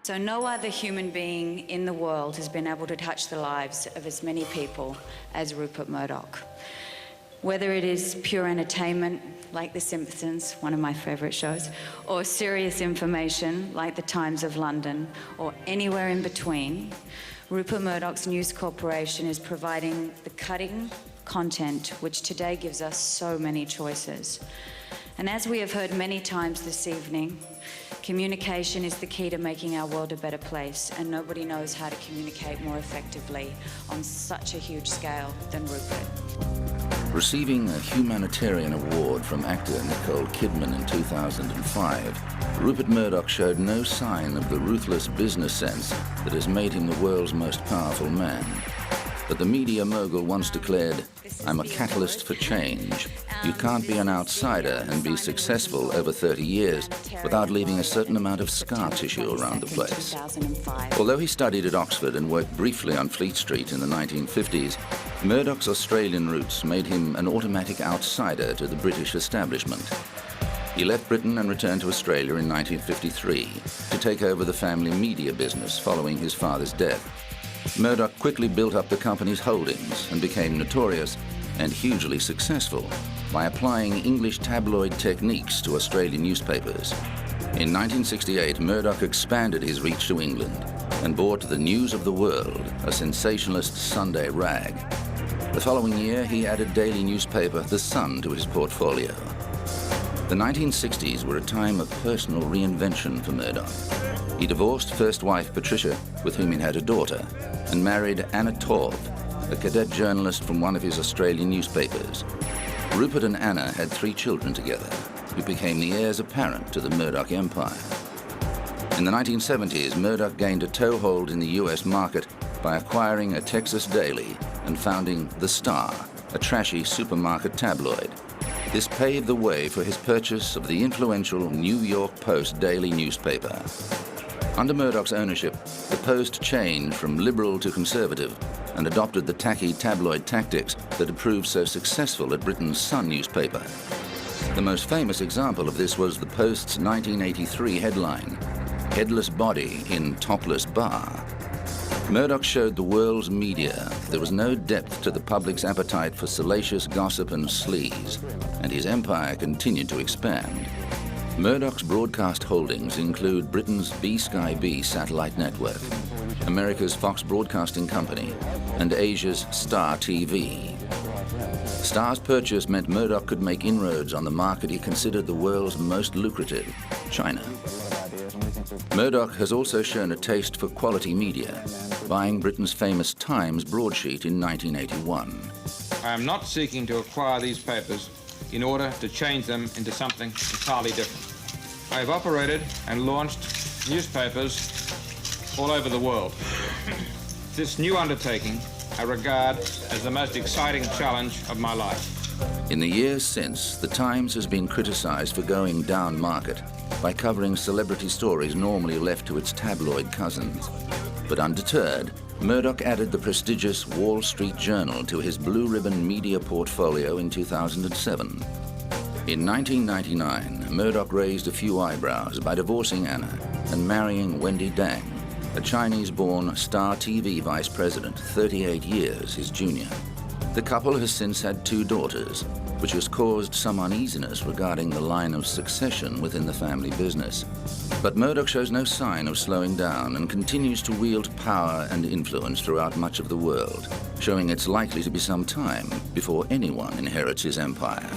So no other human being in the world has been able to touch the lives of as many people as Rupert Murdoch. Whether it is pure entertainment, like The Simpsons, one of my favorite shows, or serious information, like The Times of London, or anywhere in between, Rupert Murdoch's News Corporation is providing the cutting content which today gives us so many choices. And as we have heard many times this evening, communication is the key to making our world a better place, and nobody knows how to communicate more effectively on such a huge scale than Rupert. Receiving a Humanitarian Award from actor Nicole Kidman in 2005, Rupert Murdoch showed no sign of the ruthless business sense that has made him the world's most powerful man. But the media mogul once declared, "I'm a catalyst for change. You can't be an outsider and be successful over 30 years without leaving a certain amount of scar tissue around the place." Although he studied at Oxford and worked briefly on Fleet Street in the 1950s, Murdoch's Australian roots made him an automatic outsider to the British establishment. He left Britain and returned to Australia in 1953 to take over the family media business following his father's death. Murdoch quickly built up the company's holdings and became notorious and hugely successful by applying English tabloid techniques to Australian newspapers. In 1968, Murdoch expanded his reach to England and bought the News of the World, a sensationalist Sunday rag. The following year, he added daily newspaper The Sun to his portfolio. The 1960s were a time of personal reinvention for Murdoch. He divorced first wife Patricia, with whom he had a daughter, and married Anna Torv, a cadet journalist from one of his Australian newspapers. Rupert and Anna had 3 children together, who became the heirs apparent to the Murdoch empire. In the 1970s, Murdoch gained a toehold in the US market by acquiring a Texas daily and founding The Star, a trashy supermarket tabloid. This paved the way for his purchase of the influential New York Post daily newspaper. Under Murdoch's ownership, the Post changed from liberal to conservative and adopted the tacky tabloid tactics that had proved so successful at Britain's Sun newspaper. The most famous example of this was the Post's 1983 headline, "Headless Body in Topless Bar." Murdoch showed the world's media there was no depth to the public's appetite for salacious gossip and sleaze, and his empire continued to expand. Murdoch's broadcast holdings include Britain's B-Sky B satellite network, America's Fox Broadcasting Company, and Asia's Star TV. Star's purchase meant Murdoch could make inroads on the market he considered the world's most lucrative, China. Murdoch has also shown a taste for quality media, buying Britain's famous Times broadsheet in 1981. I am not seeking to acquire these papers in order to change them into something entirely different. I have operated and launched newspapers all over the world. This new undertaking I regard as the most exciting challenge of my life. In the years since, the Times has been criticized for going down market by covering celebrity stories normally left to its tabloid cousins. But undeterred, Murdoch added the prestigious Wall Street Journal to his blue ribbon media portfolio in 2007. In 1999, Murdoch raised a few eyebrows by divorcing Anna and marrying Wendy Dang, a Chinese-born Star TV vice president, 38 years his junior. The couple has since had 2 daughters, which has caused some uneasiness regarding the line of succession within the family business. But Murdoch shows no sign of slowing down and continues to wield power and influence throughout much of the world, showing it's likely to be some time before anyone inherits his empire.